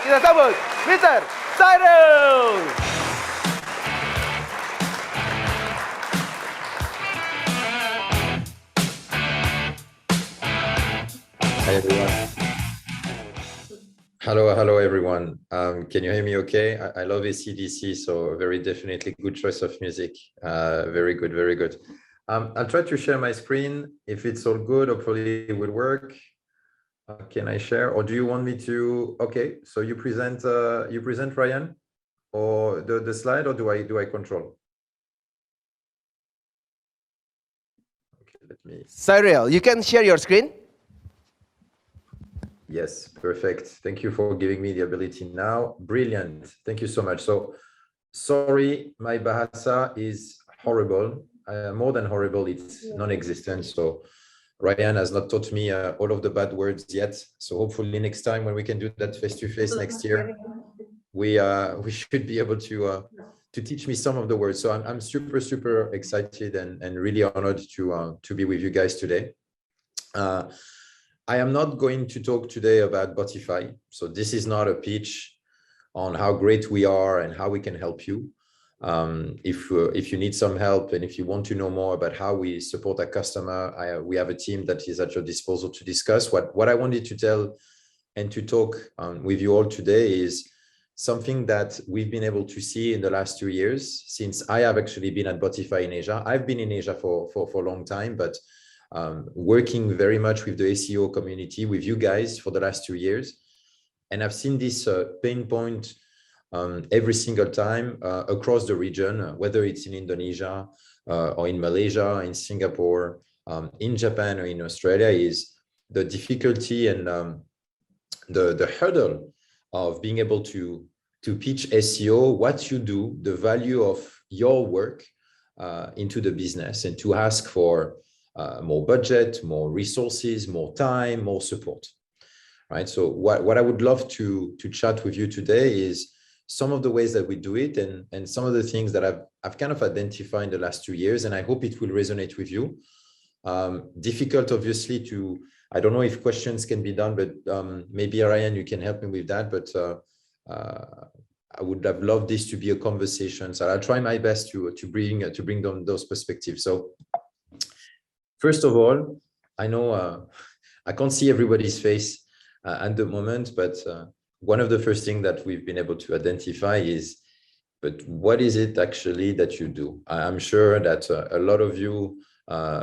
Kita sambut Mr. Cyril. Hi everyone. Hello everyone. Can you hear me okay? I love AC/DC, so very definitely good choice of music. Very good, very good. I'll try to share my screen. If it's all good, hopefully it will work. Can I share, or do you want me to? Okay, so you present Ryan, or the slide, or do I control? Okay, let me. Cyril, you can share your screen. Yes, perfect. Thank you for giving me the ability now. Brilliant. Thank you so much. So sorry, my Bahasa is horrible. More than horrible, it's non-existent. So Ryan has not taught me all of the bad words yet. So hopefully next time when we can do that face-to-face next year, we should be able to teach me some of the words. So I'm super excited and really honored to be with you guys today. I am not going to talk today about Botify. So this is not a pitch on how great we are and how we can help you. If you need some help and if you want to know more about how we support our customer, we have a team that is at your disposal to discuss. What I wanted to tell and to talk with you all today is something that we've been able to see in the last 2 years since I have actually been at Botify in Asia. I've been in Asia for a long time, but working very much with the SEO community, with you guys for the last 2 years. And I've seen this pain point every single time across the region, whether it's in Indonesia or in Malaysia, in Singapore, in Japan or in Australia, is the difficulty and the hurdle of being able to pitch SEO, what you do, the value of your work into the business, and to ask for more budget, more resources, more time, more support, right? So what I would love to chat with you today is some of the ways that we do it and some of the things that I've kind of identified in the last 2 years, and I hope it will resonate with you. Difficult, obviously, I don't know if questions can be done, but maybe Ryan, you can help me with that. But I would have loved this to be a conversation. So I'll try my best to bring down those perspectives. So first of all, I know I can't see everybody's face at the moment, but one of the first things that we've been able to identify is, but what is it actually that you do? I'm sure that a lot of you,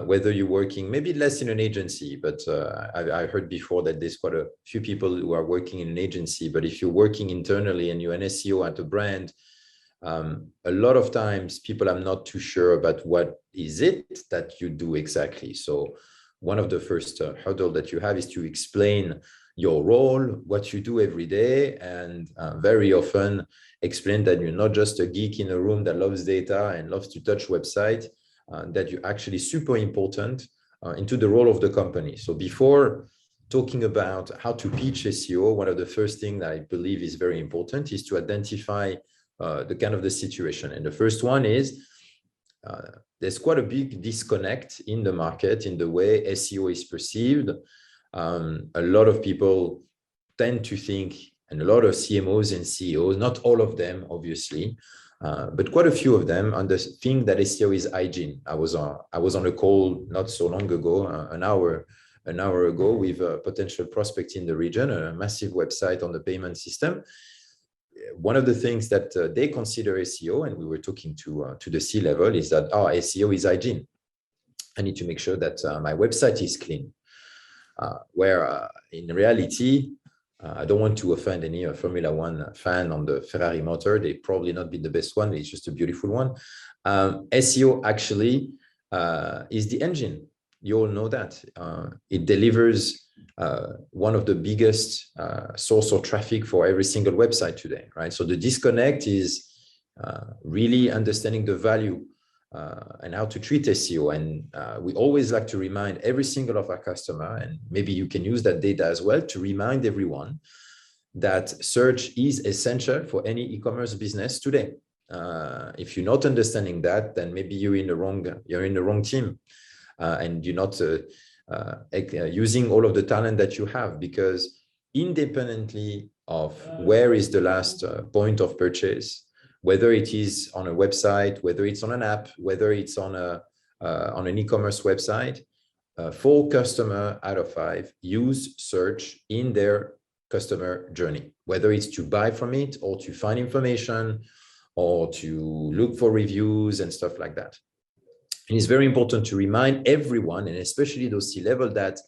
whether you're working maybe less in an agency, but I heard before that there's quite a few people who are working in an agency, but if you're working internally and you're an SEO at a brand, a lot of times people are not too sure about what is it that you do exactly. So one of the first hurdle that you have is to explain your role, what you do every day, and very often explain that you're not just a geek in a room that loves data and loves to touch website, that you're actually super important into the role of the company. So before talking about how to pitch SEO, one of the first things that I believe is very important is to identify the kind of the situation. And the first one is there's quite a big disconnect in the market in the way SEO is perceived. A lot of people tend to think, and a lot of CMOs and CEOs, not all of them, obviously, but quite a few of them think that SEO is hygiene. I was on a call not so long ago, an hour ago, with a potential prospect in the region, a massive website on the payment system. One of the things that they consider SEO, and we were talking to the C-level, is that SEO is hygiene. I need to make sure that my website is clean. Where in reality, I don't want to offend any Formula One fan on the Ferrari motor. They probably not been the best one. It's just a beautiful one. SEO actually is the engine. You all know that. It delivers one of the biggest source of traffic for every single website today, right? So the disconnect is really understanding the value and how to treat SEO. And we always like to remind every single of our customer, and maybe you can use that data as well to remind everyone that search is essential for any e-commerce business today. If you're not understanding that, then maybe you're in the wrong team, and you're not using all of the talent that you have, because independently of where is the last point of purchase, whether it is on a website, whether it's on an app, whether it's on an e-commerce website. 4 customers out of 5 use search in their customer journey, whether it's to buy from it or to find information or to look for reviews and stuff like that. And it's very important to remind everyone, and especially those C-level, that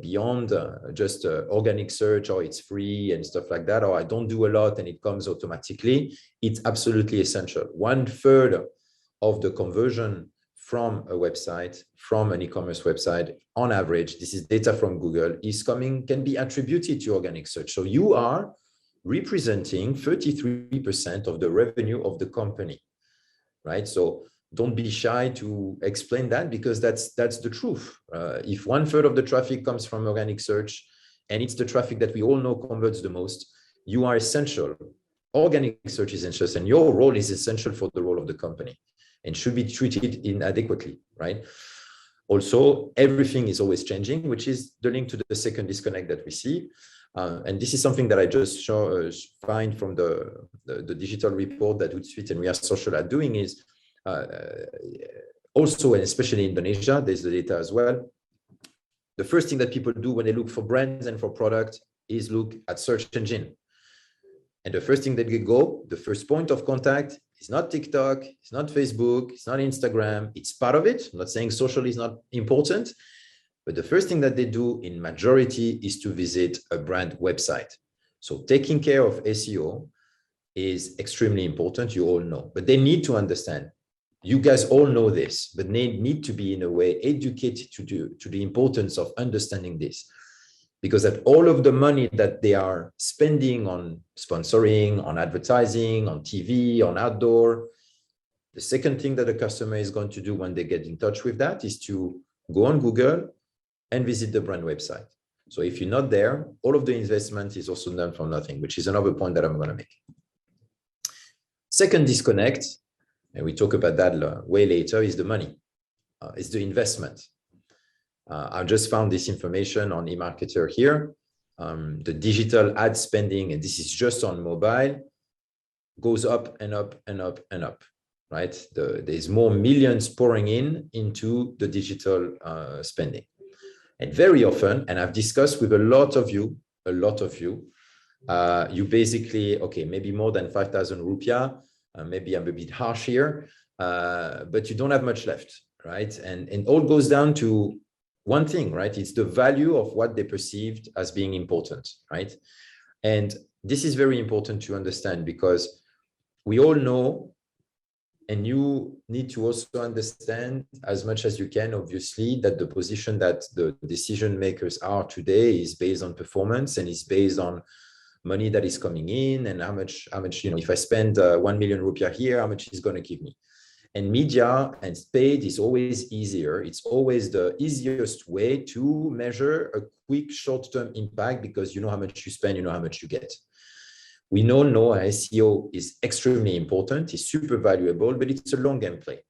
beyond just organic search, or it's free and stuff like that, or I don't do a lot and it comes automatically, it's absolutely essential. 1/3 of the conversion from a website, from an e-commerce website, on average, this is data from Google, can be attributed to organic search. So you are representing 33% of the revenue of the company, right? So don't be shy to explain that, because that's the truth. If 1/3 of the traffic comes from organic search, and it's the traffic that we all know converts the most, you are essential. Organic search is essential, and your role is essential for the role of the company and should be treated inadequately, right? Also, everything is always changing, which is the link to the second disconnect that we see. And this is something that I just find from the digital report that Hootsuite and We Are Social are doing is, also, and especially in Indonesia, there's the data as well. The first thing that people do when they look for brands and for product is look at search engine. And the first thing that they go, the first point of contact is not TikTok, it's not Facebook, it's not Instagram, it's part of it. I'm not saying social is not important, but the first thing that they do in majority is to visit a brand website. So taking care of SEO is extremely important, you all know, but they need to understand. You guys all know this, but they need to be in a way educated to the importance of understanding this. Because that all of the money that they are spending on sponsoring, on advertising, on TV, on outdoor, the second thing that a customer is going to do when they get in touch with that is to go on Google and visit the brand website. So if you're not there, all of the investment is also done for nothing, which is another point that I'm going to make. Second disconnect, and we talk about that way later, is the money, is the investment. I just found this information on eMarketer here. The digital ad spending, and this is just on mobile, goes up and up and up and up, right? There's more millions pouring into the digital spending. And very often, and I've discussed with a lot of you, you basically, okay, maybe more than 5,000 rupiah, maybe I'm a bit harsh here, but you don't have much left, right? And it all goes down to one thing, right? It's the value of what they perceived as being important, right? And this is very important to understand, because we all know, and you need to also understand as much as you can, obviously, that the position that the decision makers are today is based on performance and is based on money that is coming in, and how much, if I spend 1 million rupiah here, how much is going to give me? And media and paid is always easier. It's always the easiest way to measure a quick short-term impact, because you know how much you spend, you know how much you get. We all know SEO is extremely important, it's super valuable, but it's a long game play.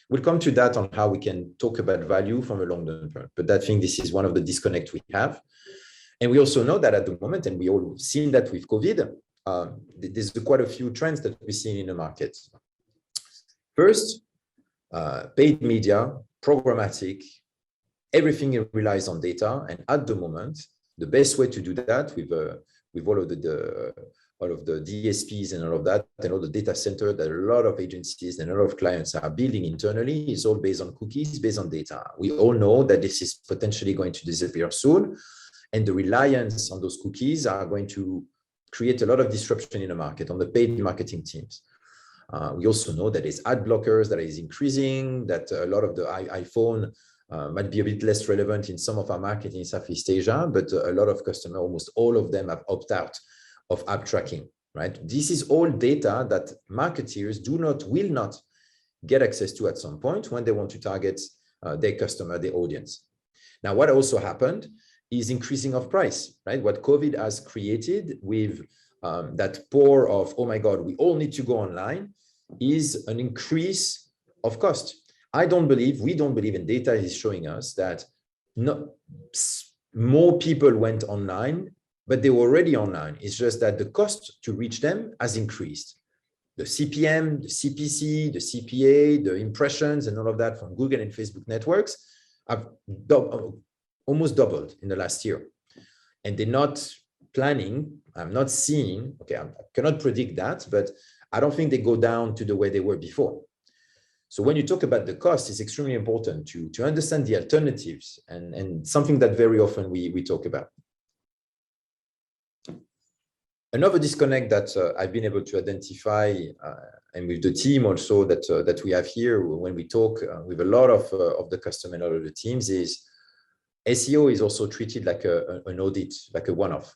We'll come to that on how we can talk about value from a long-term term, but I think this is one of the disconnects we have. And we also know that at the moment, and we all seen that with COVID, there's quite a few trends that we're seeing in the market. First, paid media, programmatic, everything relies on data. And at the moment, the best way to do that with all of the DSPs and all of that, and all the data center that a lot of agencies and a lot of clients are building internally, is all based on cookies, based on data. We all know that this is potentially going to disappear soon. And the reliance on those cookies are going to create a lot of disruption in the market on the paid marketing teams. We also know that there's ad blockers that is increasing, that a lot of the iPhone might be a bit less relevant in some of our market in Southeast Asia, but a lot of customers, almost all of them, have opted out of app tracking, right? This is all data that marketeers will not get access to at some point when they want to target their customer, their audience. Now, what also happened is increasing of price, right? What COVID has created with that pour of, oh my God, we all need to go online, is an increase of cost. We don't believe, and data is showing us that more people went online but they were already online. It's just that the cost to reach them has increased. The CPM, the CPC, the CPA, the impressions, and all of that from Google and Facebook networks have almost doubled in the last year. And they're not planning, I'm not seeing, okay, I cannot predict that, but I don't think they go down to the way they were before. So when you talk about the cost, it's extremely important to understand the alternatives and something that very often we talk about. Another disconnect that I've been able to identify, and with the team also that we have here, when we talk with a lot of the customer and all of the teams, is SEO is also treated like an audit, like a one-off.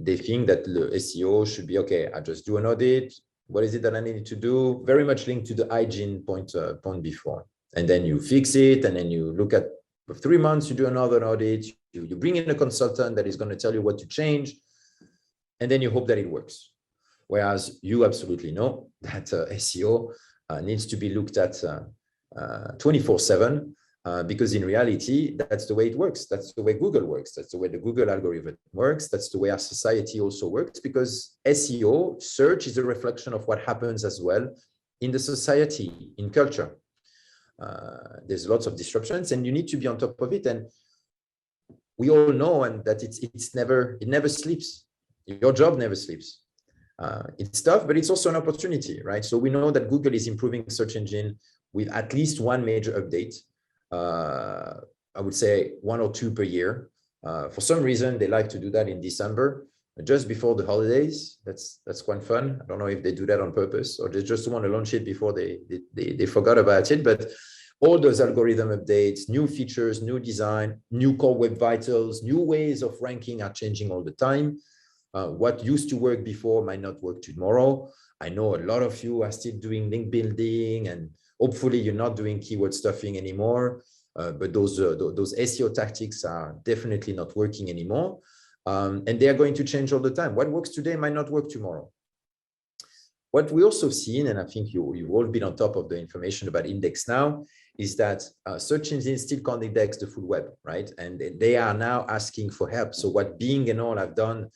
They think that the SEO should be, okay, I just do an audit. What is it that I need to do? Very much linked to the hygiene point before. And then you fix it, and then you look at, for 3 months, you do another audit. You bring in a consultant that is going to tell you what to change, and then you hope that it works. Whereas you absolutely know that SEO needs to be looked at 24/7, because in reality, that's the way it works. That's the way Google works. That's the way the Google algorithm works. That's the way our society also works, because SEO, search, is a reflection of what happens as well in the society, in culture. There's lots of disruptions, and you need to be on top of it. And we all know that it never sleeps. Your job never sleeps. It's tough, but it's also an opportunity, right? So we know that Google is improving search engine with at least one major update. I would say 1 or 2 per year. For some reason, they like to do that in December, just before the holidays. That's quite fun. I don't know if they do that on purpose or they just want to launch it before they forgot about it. But all those algorithm updates, new features, new design, new core web vitals, new ways of ranking are changing all the time. What used to work before might not work tomorrow. I know a lot of you are still doing link building, and hopefully you're not doing keyword stuffing anymore, but those SEO tactics are definitely not working anymore. And they are going to change all the time. What works today might not work tomorrow. What we also seen, and I think you've all been on top of the information about index now, is that search engines still can't index the full web, right? And they are now asking for help. So what Bing and all have done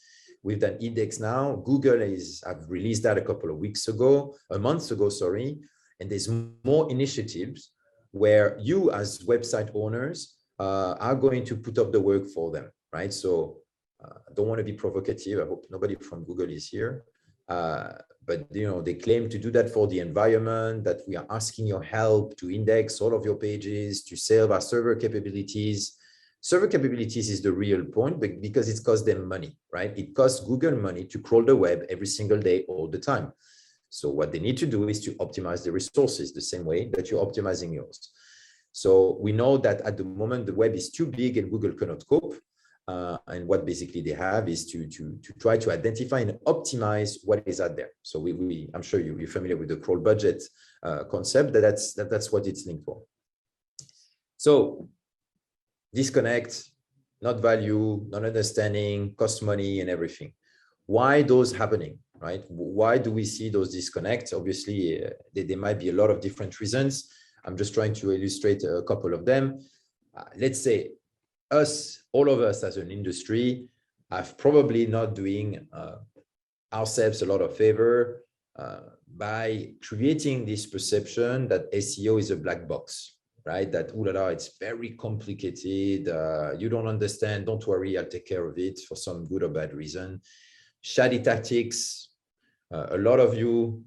with that index now, Google have released that a month ago, sorry. And there's more initiatives where you as website owners are going to put up the work for them, right? So I don't want to be provocative. I hope nobody from Google is here. But they claim to do that for the environment, that we are asking your help to index all of your pages, to save our server capabilities. Server capabilities is the real point, but because it costs them money, right? It costs Google money to crawl the web every single day, all the time. So what they need to do is to optimize the resources the same way that you're optimizing yours. So we know that at the moment, the web is too big and Google cannot cope. And what basically they have is to try to identify and optimize what is out there. So I'm sure you're familiar with the crawl budget concept. That's what it's linked for. So disconnect, not value, not understanding, cost money, and everything. Why those happening, right? Why do we see those disconnects? Obviously, there might be a lot of different reasons. I'm just trying to illustrate a couple of them. Let's say all of us as an industry are probably not doing ourselves a lot of favor by creating this perception that SEO is a black box, right? That, it's very complicated. You don't understand. Don't worry, I'll take care of it for some good or bad reason. Shady tactics. A lot of you,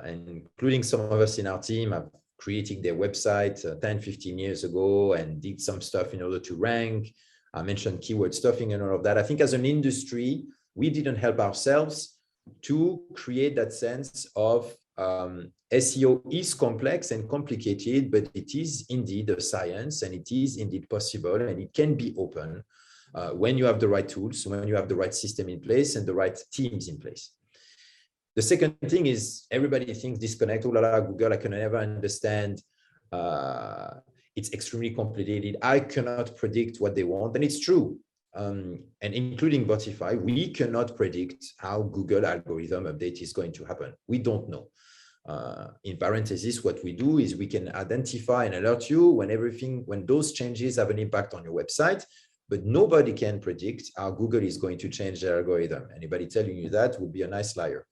including some of us in our team, have created their website 10, 15 years ago and did some stuff in order to rank. I mentioned keyword stuffing and all of that. I think as an industry, we didn't help ourselves to create that sense of SEO is complex and complicated, but it is indeed a science and it is indeed possible and it can be open when you have the right tools, when you have the right system in place and the right teams in place. The second thing is everybody thinks disconnect, Google, I can never understand. It's extremely complicated. I cannot predict what they want. And it's true. And including Botify, we cannot predict how Google algorithm update is going to happen. We don't know. In parentheses, what we do is we can identify and alert you when those changes have an impact on your website. but nobody can predict how Google is going to change their algorithm. Anybody telling you that would be a nice liar.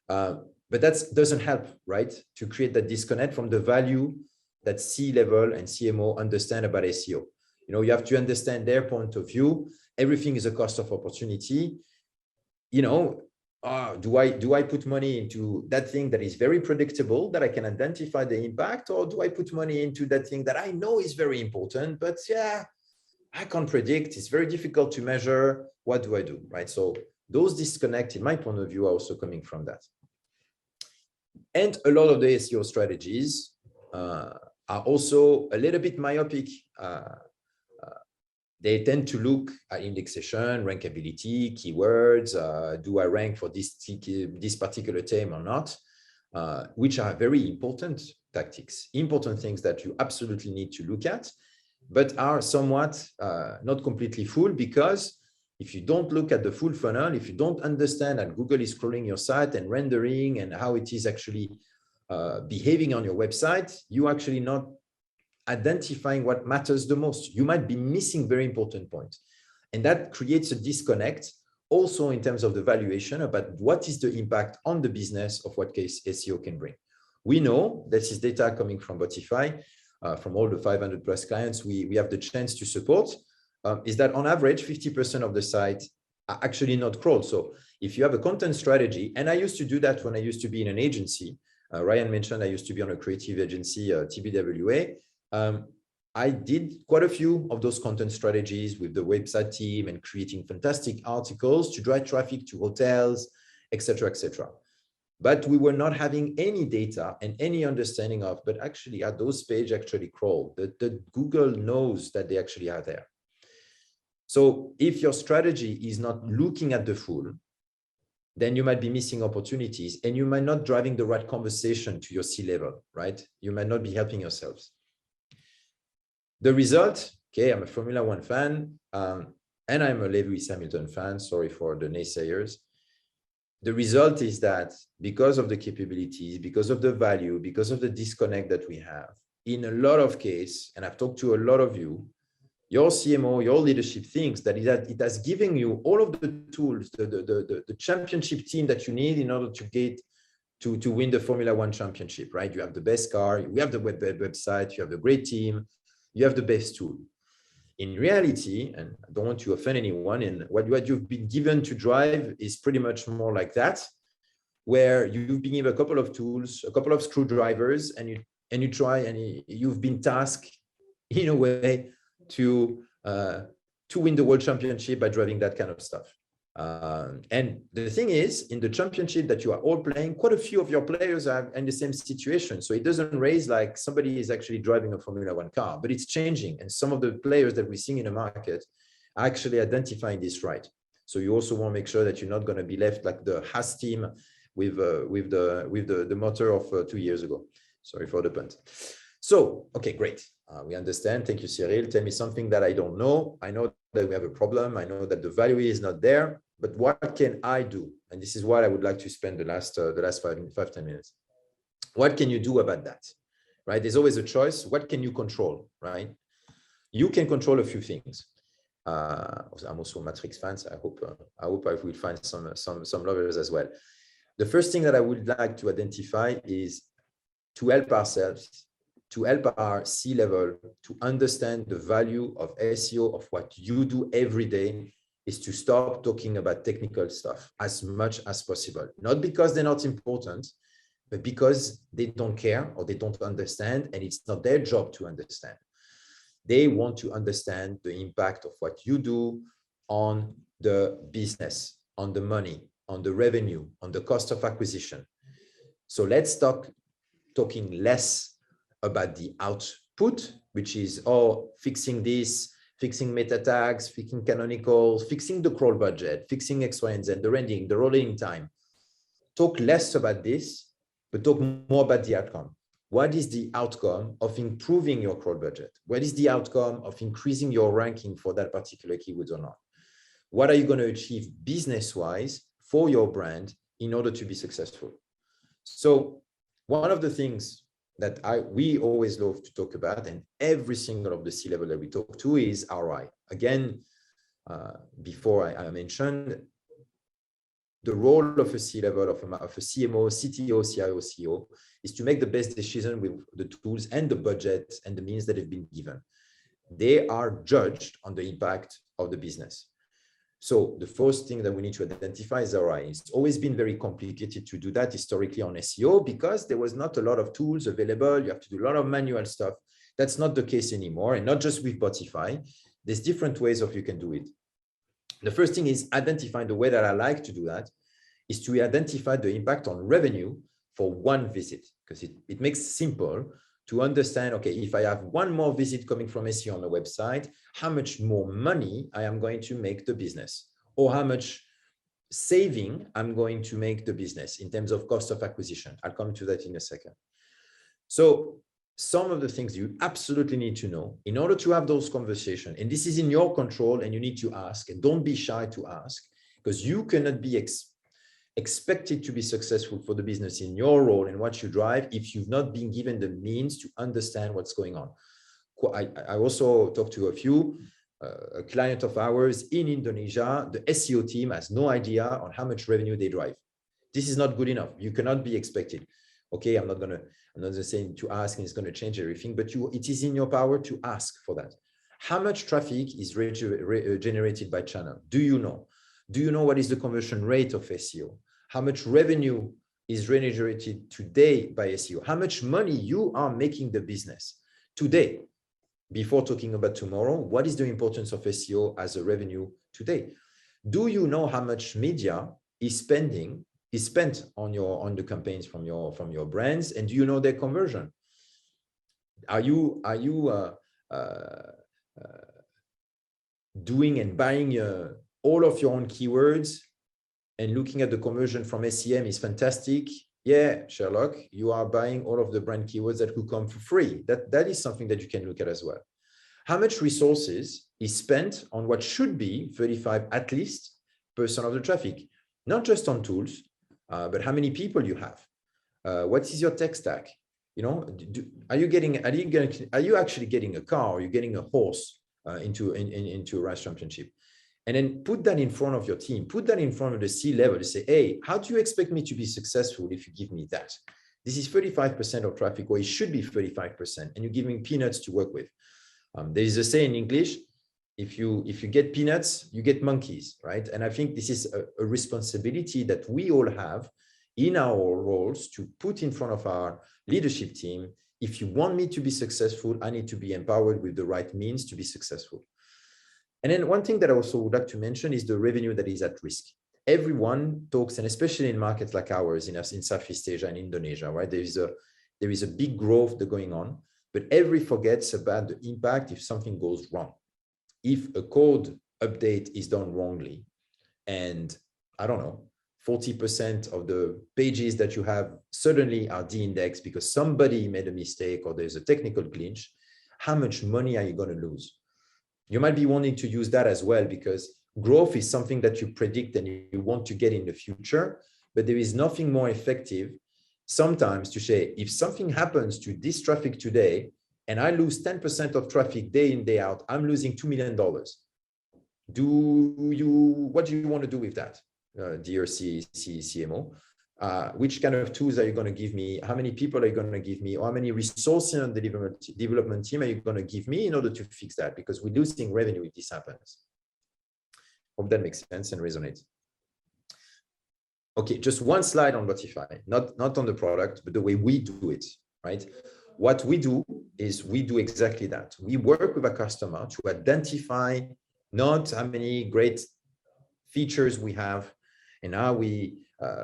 But that doesn't help, right? To create that disconnect from the value that C-level and CMO understand about SEO. You know, you have to understand their point of view. Everything is a cost of opportunity. You know, do I put money into that thing that is very predictable, that I can identify the impact, or do I put money into that thing that I know is very important, but yeah, I can't predict, it's very difficult to measure, what do I do, right? So those disconnect, in my point of view, are also coming from that. And a lot of the SEO strategies are also a little bit myopic. They tend to look at indexation, rankability, keywords. Do I rank for this particular term or not? Which are very important tactics, important things that you absolutely need to look at, but are somewhat not completely full, because if you don't look at the full funnel, if you don't understand that Google is crawling your site and rendering and how it is actually behaving on your website, you actually not identifying what matters the most. You might be missing very important points. And that creates a disconnect also in terms of the valuation about what is the impact on the business of what case SEO can bring. We know this is data coming from Botify, from all the 500 plus clients we have the chance to support, is that on average, 50% of the site are actually not crawled. So if you have a content strategy, and I used to do that when I used to be in an agency, Ryan mentioned I used to be on a creative agency, TBWA. I did quite a few of those content strategies with the website team and creating fantastic articles to drive traffic to hotels, etc., etc. But we were not having any data and any understanding of, but actually are those pages actually crawl? The Google knows that they actually are there. So if your strategy is not looking at the full, then you might be missing opportunities and you might not driving the right conversation to your C-level, right? You might not be helping yourselves. The result, okay, I'm a Formula One fan, and I'm a Lewis Hamilton fan, sorry for the naysayers. The result is that because of the capabilities, because of the value, because of the disconnect that we have, in a lot of cases, and I've talked to a lot of you, your CMO, your leadership thinks that it has given you all of the tools, the championship team that you need in order to get to win the Formula One championship, right? You have the best car, we have the website, you have the great team, you have the best tool. In reality, and I don't want to offend anyone, and what you've been given to drive is pretty much more like that, where you've been given a couple of tools, a couple of screwdrivers, and you try, and you've been tasked in a way to win the world championship by driving that kind of stuff. And the thing is, in the championship that you are all playing, quite a few of your players are in the same situation. So it doesn't raise like somebody is actually driving a Formula One car, but it's changing. And some of the players that we see in the market are actually identifying this right. So you also want to make sure that you're not going to be left like the Haas team with the motor of 2 years ago. Sorry for the pun. So, okay, great. We understand. Thank you, Cyril. Tell me something that I don't know. I know that we have a problem. I know that the value is not there. But what can I do? And this is what I would like to spend the last 5-10 minutes. What can you do about that? Right? There's always a choice. What can you control? Right? You can control a few things. I'm also a Matrix fan, so I hope I will find some lovers as well. The first thing that I would like to identify is to help ourselves, to help our C-level to understand the value of SEO, of what you do every day, is to stop talking about technical stuff as much as possible. Not because they're not important, but because they don't care or they don't understand, and it's not their job to understand. They want to understand the impact of what you do on the business, on the money, on the revenue, on the cost of acquisition. So let's start talking less about the output, which is, fixing this, fixing meta tags, fixing canonicals, fixing the crawl budget, fixing X, Y, and Z, the rendering, the rolling time. Talk less about this, but talk more about the outcome. What is the outcome of improving your crawl budget? What is the outcome of increasing your ranking for that particular keyword or not? What are you going to achieve business-wise for your brand in order to be successful? So one of the things that we always love to talk about, and every single of the C-level that we talk to, is ROI, Again, before I mentioned, the role of a C-level, of a CMO, CTO, CIO, CEO, is to make the best decision with the tools and the budget and the means that have been given. They are judged on the impact of the business. So the first thing that we need to identify is ROI. It's always been very complicated to do that historically on SEO because there was not a lot of tools available. You have to do a lot of manual stuff. That's not the case anymore, and not just with Botify. There's different ways of you can do it. The first thing is identify the way that I like to do that is to identify the impact on revenue for one visit, because it makes it simple to understand, okay, if I have one more visit coming from SEO on the website, how much more money I am going to make the business, or how much saving I'm going to make the business in terms of cost of acquisition. I'll come to that in a second. So some of the things you absolutely need to know in order to have those conversations, and this is in your control and you need to ask, and don't be shy to ask, because you cannot be expected to be successful for the business in your role and what you drive if you've not been given the means to understand what's going on. I also talked to a client of ours in Indonesia. The SEO team has no idea on how much revenue they drive. This is not good enough. You cannot be expected. Okay, I'm not saying to ask and it's going to change everything, but it is in your power to ask for that. How much traffic is generated by channel? Do you know? Do you know what is the conversion rate of SEO? How much revenue is generated today by SEO? How much money you are making the business today? Before talking about tomorrow, what is the importance of SEO as a revenue today? Do you know how much media is spent on the campaigns from your brands, and do you know their conversion? Are you doing and buying all of your own keywords and looking at the conversion from SEM is fantastic? Yeah, Sherlock, you are buying all of the brand keywords that could come for free. That is something that you can look at as well. How much resources is spent on what should be 35 at least % of the traffic, not just on tools, but how many people you have? What is your tech stack? You know, are you actually getting a car? Or are you getting a horse into a race championship? And then put that in front of your team, put that in front of the C-level to say, hey, how do you expect me to be successful if you give me that? This is 35% of traffic, or it should be 35%, and you're giving peanuts to work with. There is a saying in English, if you get peanuts, you get monkeys, right? And I think this is a responsibility that we all have in our roles to put in front of our leadership team. If you want me to be successful, I need to be empowered with the right means to be successful. And then one thing that I also would like to mention is the revenue that is at risk. Everyone talks, and especially in markets like ours in Southeast Asia and Indonesia, right? There is a big growth going on, but everyone forgets about the impact if something goes wrong. If a code update is done wrongly, and I don't know, 40% of the pages that you have suddenly are de-indexed because somebody made a mistake or there's a technical glitch, how much money are you going to lose? You might be wanting to use that as well, because growth is something that you predict and you want to get in the future, but there is nothing more effective sometimes to say, if something happens to this traffic today and I lose 10% of traffic day in, day out, I'm losing $2 million. What do you want to do with that, dear CMO? Which kind of tools are you going to give me? How many people are you going to give me? Or how many resources on the development team are you going to give me in order to fix that? Because we're losing revenue if this happens. Hope that makes sense and resonates. Okay, just one slide on Botify, not on the product, but the way we do it, right? What we do is we do exactly that. We work with a customer to identify not how many great features we have and how we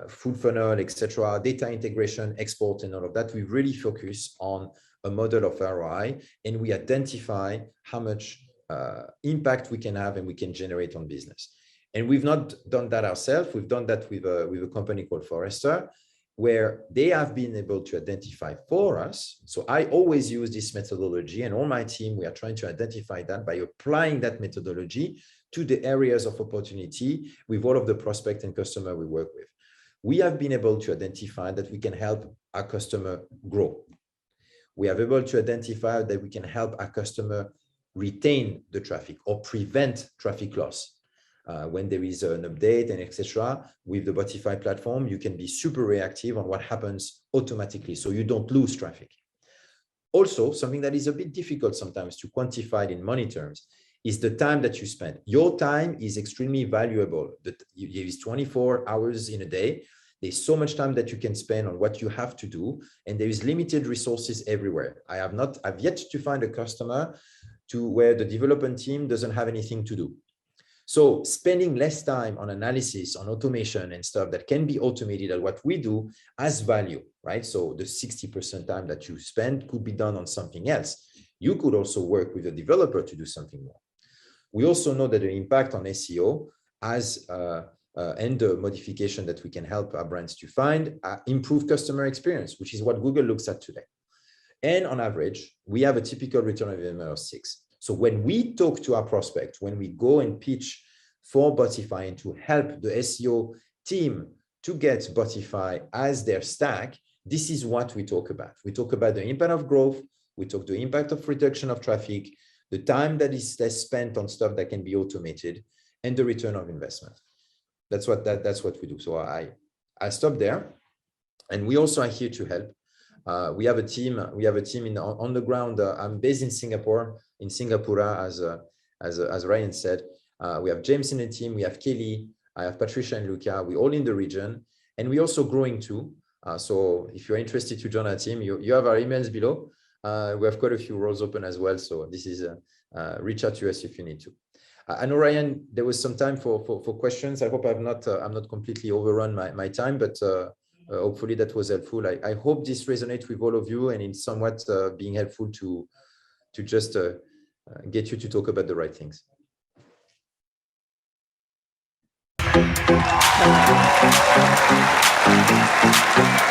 full funnel, etc., data integration, export, and all of that. We really focus on a model of ROI, and we identify how much impact we can have and we can generate on business. And we've not done that ourselves. We've done that with a company called Forrester, where they have been able to identify for us. So I always use this methodology, and on my team, we are trying to identify that by applying that methodology to the areas of opportunity with all of the prospect and customer we work with. We have been able to identify that we can help our customer grow. We are able to identify that we can help our customer retain the traffic or prevent traffic loss. When there is an update and etc. with the Botify platform, you can be super reactive on what happens automatically, so you don't lose traffic. Also, something that is a bit difficult sometimes to quantify in money terms is the time that you spend. Your time is extremely valuable. There is 24 hours in a day. There's so much time that you can spend on what you have to do, and there is limited resources everywhere. I've yet to find a customer where the development team doesn't have anything to do. So spending less time on analysis, on automation and stuff that can be automated at what we do has value, right? So the 60% time that you spend could be done on something else. You could also work with a developer to do something more. We also know that the impact on SEO has and the modification that we can help our brands to find improve customer experience, which is what Google looks at today. And on average, we have a typical return on investment of 6. So when we talk to our prospect, when we go and pitch for Botify and to help the SEO team to get Botify as their stack, this is what we talk about. We talk about the impact of growth. We talk the impact of reduction of traffic, the time that is spent on stuff that can be automated, and the return of investment. That's what we do. So I stop there, and we also are here to help. We have a team. On the ground. I'm based in Singapore, in Singapura, as Ryan said. We have James in the team. We have Kelly. I have Patricia and Luca. We're all in the region, and we're also growing too. So if you're interested to join our team, you have our emails below. We have quite a few roles open as well. So this is reach out to us if you need to. I know, Ryan, there was some time for questions. I hope I'm not completely overrun my time, but hopefully that was helpful. I hope this resonates with all of you and in somewhat being helpful to just get you to talk about the right things. Thank you.